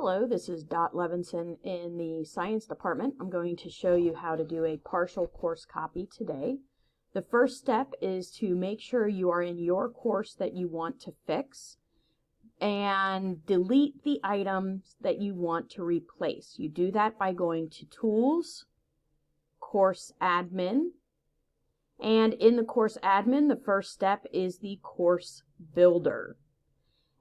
Hello, this is Dot Levinson in the Science Department. I'm going to show you how to do a partial course copy today. The first step is to make sure you are in your course that you want to fix and delete the items that you want to replace. You do that by going to Tools, Course Admin, and in the Course Admin, the first step is the Course Builder.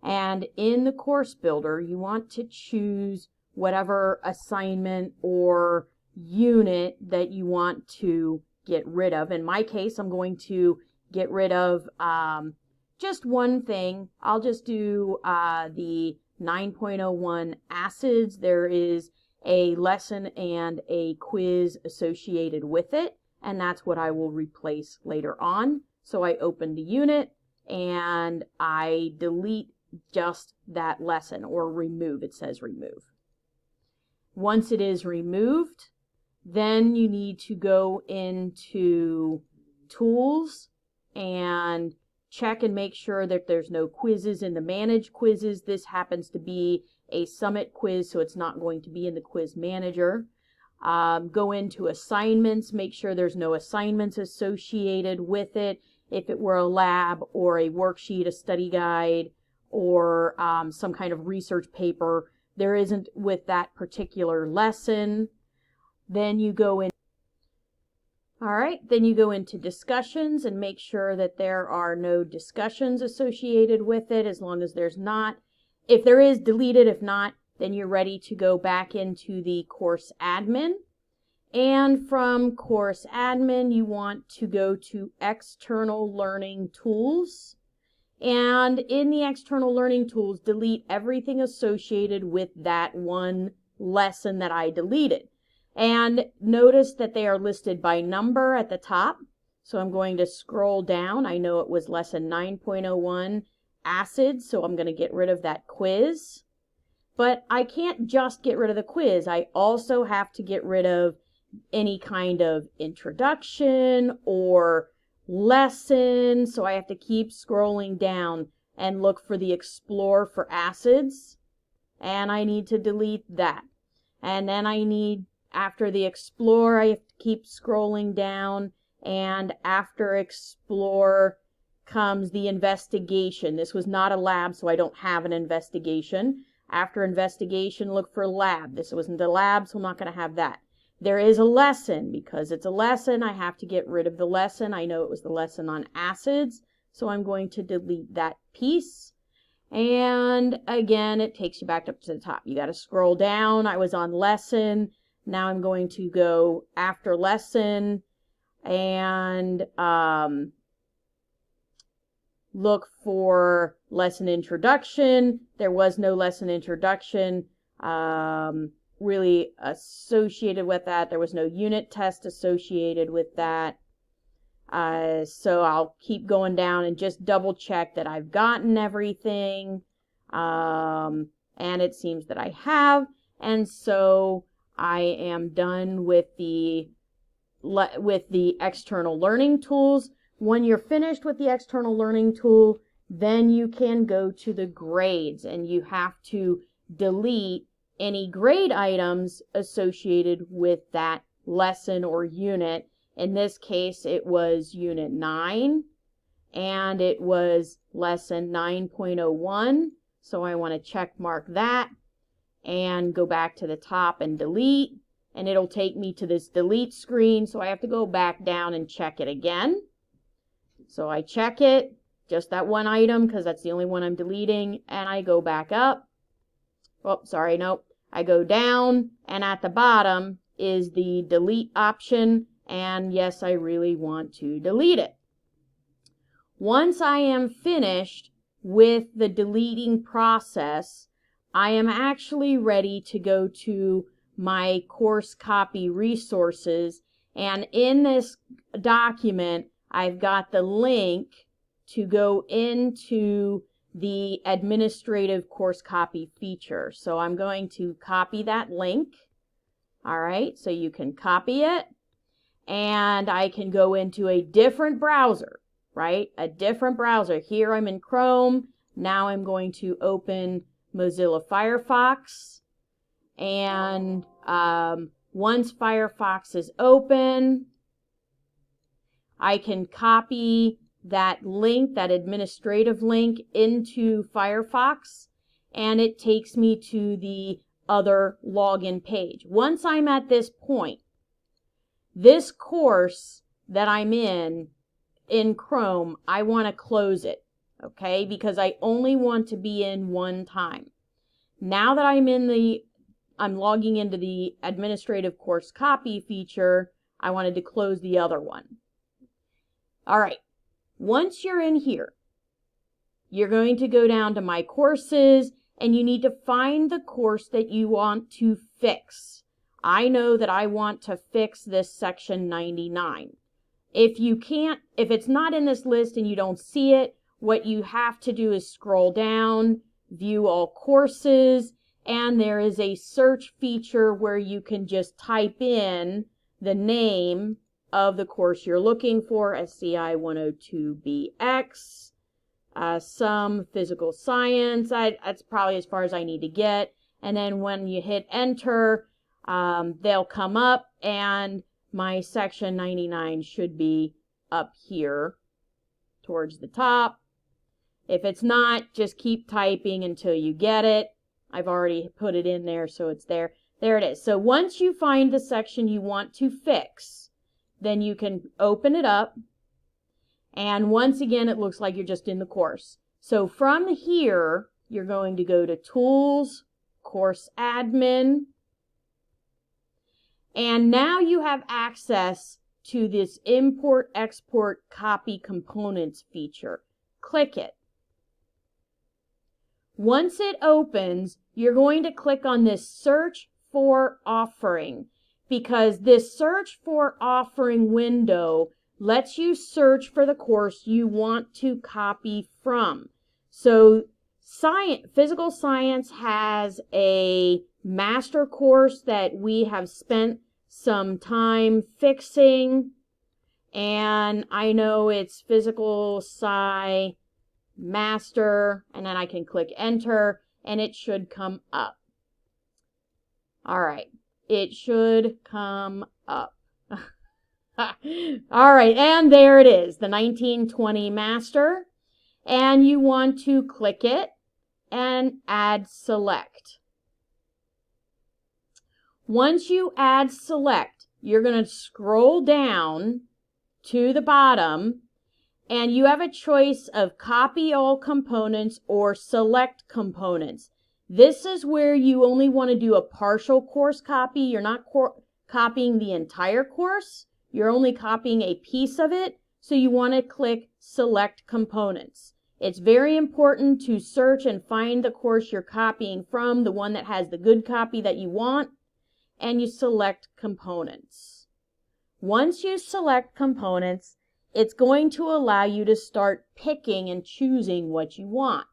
And in the course builder, you want to choose whatever assignment or unit that you want to get rid of. In my case, I'm going to get rid of just one thing. I'll just do the 9.01 acids. There is a lesson and a quiz associated with it, and that's what I will replace later on. So I open the unit and I delete just that lesson, or remove. It says remove. Once it is removed, then you need to go into Tools and check and make sure that there's no quizzes in the Manage Quizzes. This happens to be a Summit quiz, so it's not going to be in the Quiz Manager. Go into Assignments, make sure there's no assignments associated with it. If it were a lab or a worksheet, a study guide, or some kind of research paper, there isn't with that particular lesson. Then you go in. All right, then you go into discussions and make sure that there are no discussions associated with it, as long as there's not. If there is, delete it. If not, then you're ready to go back into the course admin. And from course admin, you want to go to external learning tools. And in the external learning tools, delete everything associated with that one lesson that I deleted. And notice that they are listed by number at the top. So I'm going to scroll down. I know it was lesson 9.01 acids, so I'm going to get rid of that quiz. But I can't just get rid of the quiz. I also have to get rid of any kind of introduction or lesson, so I have to keep scrolling down and look for the Explore for acids, and I need to delete that. And then I need, after the Explore, I have to keep scrolling down, and after Explore comes the Investigation. This was not a lab, so I don't have an investigation. After Investigation, look for lab. This wasn't a lab, so I'm not going to have that. There is a lesson. Because it's a lesson, I have to get rid of the lesson. I know it was the lesson on acids, so I'm going to delete that piece. And again, it takes you back up to the top. You got to scroll down. I was on lesson. Now I'm going to go after lesson and look for lesson introduction. There was no lesson introduction really associated with that. There was no unit test associated with that. So I'll keep going down and just double check that I've gotten everything. And it seems that I have. And so I am done with the external learning tools. When you're finished with the external learning tool, then you can go to the grades, and you have to delete any grade items associated with that lesson or unit. In this case, it was Unit 9, and it was Lesson 9.01. So I want to check mark that and go back to the top and delete. And it'll take me to this delete screen, so I have to go back down and check it again. So I check it, just that one item, because that's the only one I'm deleting, and I go back up. Oh, sorry, nope. I go down, and at the bottom is the delete option, and yes, I really want to delete it. Once I am finished with the deleting process, I am actually ready to go to my course copy resources, and in this document, I've got the link to go into the administrative course copy feature. So I'm going to copy that link. All right, so you can copy it, and I can go into a different browser, right? A different browser. Here I'm in Chrome. Now I'm going to open Mozilla Firefox, And once Firefox is open, I can copy that link, that administrative link, into Firefox, and it takes me to the other login page. Once I'm at this point, this course that I'm in Chrome, I want to close it, okay, because I only want to be in one time. Now that I'm logging into the administrative course copy feature, I wanted to close the other one. All right, once you're in here, you're going to go down to My Courses, and you need to find the course that you want to fix. I know that I want to fix this section 99. If it's not in this list and you don't see it, what you have to do is scroll down, view all courses, and there is a search feature where you can just type in the name of the course you're looking for, SCI 102BX, some physical science. That's probably as far as I need to get. And then when you hit enter, they'll come up, and my section 99 should be up here towards the top. If it's not, just keep typing until you get it. I've already put it in there, so it's there. There it is. So once you find the section you want to fix, then you can open it up. And once again, it looks like you're just in the course. So from here, you're going to go to Tools, Course Admin. And now you have access to this Import, Export, Copy Components feature. Click it. Once it opens, you're going to click on this Search for Offering, because this Search for Offering window lets you search for the course you want to copy from. So Physical Science has a master course that we have spent some time fixing, and I know it's Physical Sci Master, and then I can click enter, and it should come up. All right, it should come up. All right, and there it is, the 1920 Master, and you want to click it and add select. Once you add select, you're going to scroll down to the bottom, and you have a choice of copy all components or select components. This is where you only want to do a partial course copy. You're not copying the entire course. You're only copying a piece of it. So you want to click select components. It's very important to search and find the course you're copying from, the one that has the good copy that you want, and you select components. Once you select components, it's going to allow you to start picking and choosing what you want.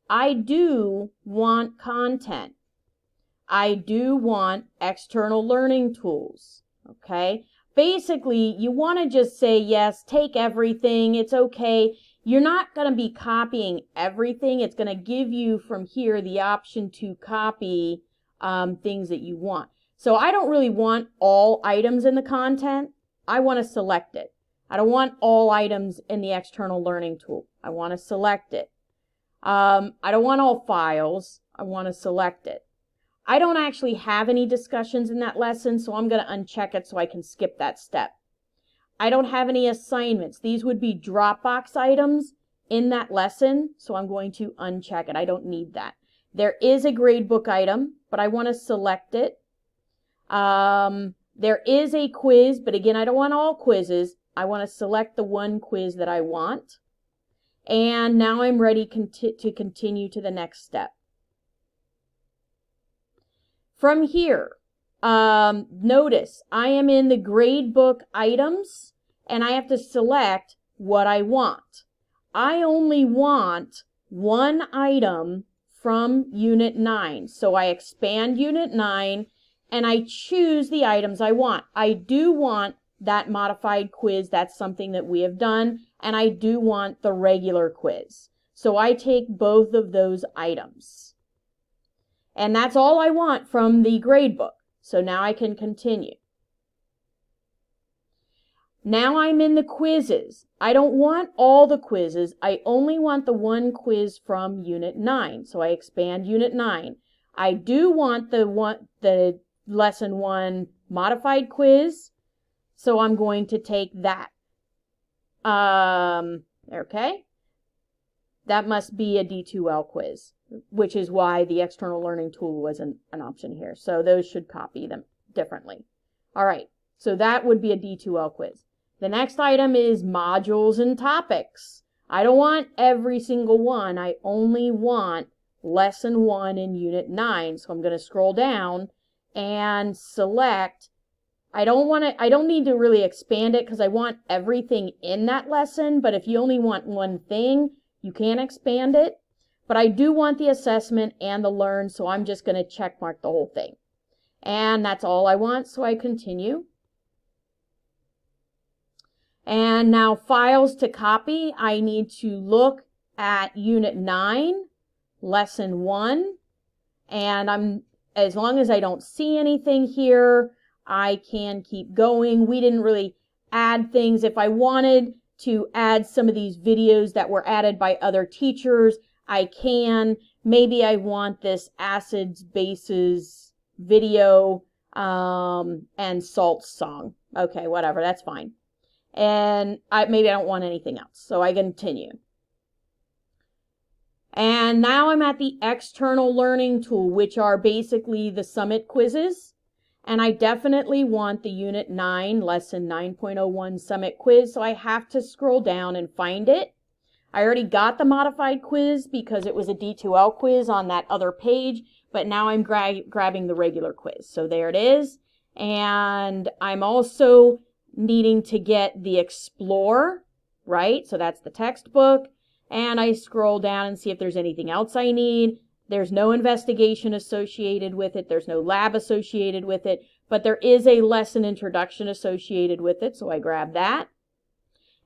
I do want content. I do want external learning tools. Okay? Basically, you want to just say, yes, take everything. It's okay. You're not going to be copying everything. It's going to give you from here the option to copy things that you want. So I don't really want all items in the content. I want to select it. I don't want all items in the external learning tool. I want to select it. I don't want all files. I want to select it. I don't actually have any discussions in that lesson, so I'm going to uncheck it so I can skip that step. I don't have any assignments. These would be Dropbox items in that lesson, so I'm going to uncheck it. I don't need that. There is a gradebook item, but I want to select it. There is a quiz, but again, I don't want all quizzes. I want to select the one quiz that I want. And now I'm ready to continue to the next step. From here, notice I am in the gradebook items, and I have to select what I want. I only want one item from Unit 9. So I expand Unit 9, and I choose the items I want. I do want that modified quiz. That's something that we have done. And I do want the regular quiz. So I take both of those items. And that's all I want from the grade book. So now I can continue. Now I'm in the quizzes. I don't want all the quizzes. I only want the one quiz from Unit 9. So I expand Unit 9. I do want the Lesson 1 modified quiz. So I'm going to take that. Okay. That must be a D2L quiz, which is why the external learning tool wasn't an option here. So those should copy them differently. All right. So that would be a D2L quiz. The next item is modules and topics. I don't want every single one. I only want Lesson 1 in Unit 9. So I'm going to scroll down and select. I don't need to really expand it because I want everything in that lesson. But if you only want one thing, you can expand it. But I do want the assessment and the learn. So I'm just going to check mark the whole thing. And that's all I want. So I continue. And now files to copy, I need to look at Unit 9, Lesson 1, and as long as I don't see anything here, I can keep going. We didn't really add things. If I wanted to add some of these videos that were added by other teachers, I can. Maybe I want this acids, bases video and salts song. Okay, whatever, that's fine. And maybe I don't want anything else, so I continue. And now I'm at the external learning tool, which are basically the summit quizzes. And I definitely want the Unit 9, Lesson 9.01 summit quiz, so I have to scroll down and find it. I already got the modified quiz because it was a D2L quiz on that other page, but now I'm grabbing the regular quiz. So there it is. And I'm also needing to get the Explore, right? So that's the textbook. And I scroll down and see if there's anything else I need. There's no investigation associated with it. There's no lab associated with it. But there is a lesson introduction associated with it. So I grab that.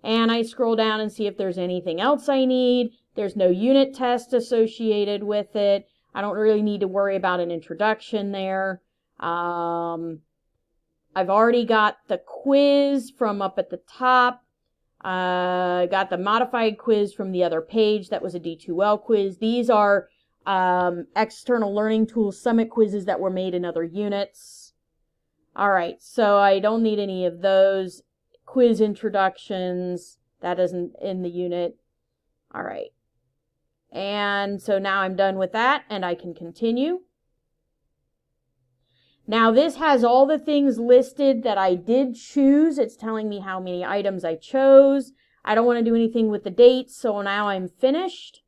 And I scroll down and see if there's anything else I need. There's no unit test associated with it. I don't really need to worry about an introduction there. I've already got the quiz from up at the top. Got the modified quiz from the other page. That was a D2L quiz. These are external learning tools summit quizzes that were made in other units. All right, so I don't need any of those. Quiz introductions, that isn't in the unit. All right. And so now I'm done with that and I can continue. Now this has all the things listed that I did choose. It's telling me how many items I chose. I don't want to do anything with the dates, so now I'm finished.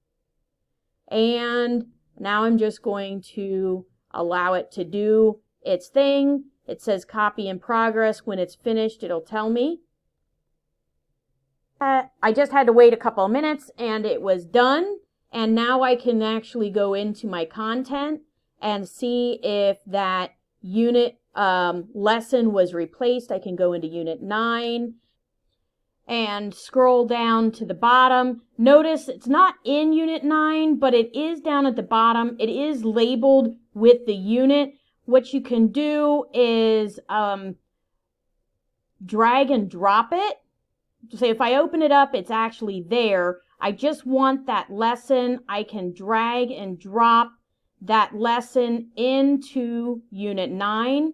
And now I'm just going to allow it to do its thing. It says copy in progress. When it's finished, it'll tell me. I just had to wait a couple of minutes and it was done. And now I can actually go into my content and see if that unit lesson was replaced. I can go into Unit 9 and scroll down to the bottom. Notice it's not in Unit 9, but it is down at the bottom. It is labeled with the unit. What you can do is drag and drop it. So if I open it up, it's actually there. I just want that lesson. I can drag and drop that lesson into Unit 9.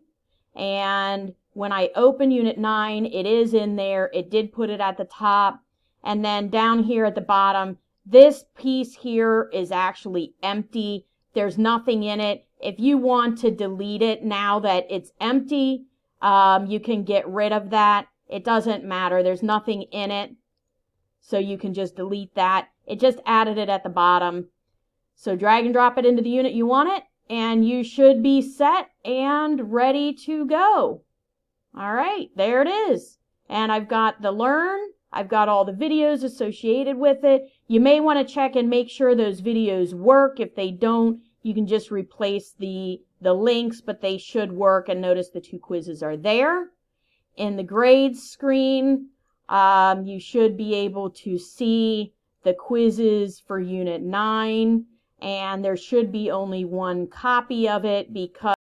And when I open Unit 9, it is in there. It did put it at the top. And then down here at the bottom, this piece here is actually empty. There's nothing in it. If you want to delete it now that it's empty, you can get rid of that. It doesn't matter. There's nothing in it. So you can just delete that. It just added it at the bottom. So drag and drop it into the unit you want it, and you should be set and ready to go. All right, there it is. And I've got the learn. I've got all the videos associated with it. You may want to check and make sure those videos work. If they don't, you can just replace the links, but they should work. And notice the 2 quizzes are there. In the grades screen, you should be able to see the quizzes for Unit 9. and there should be only one copy of it because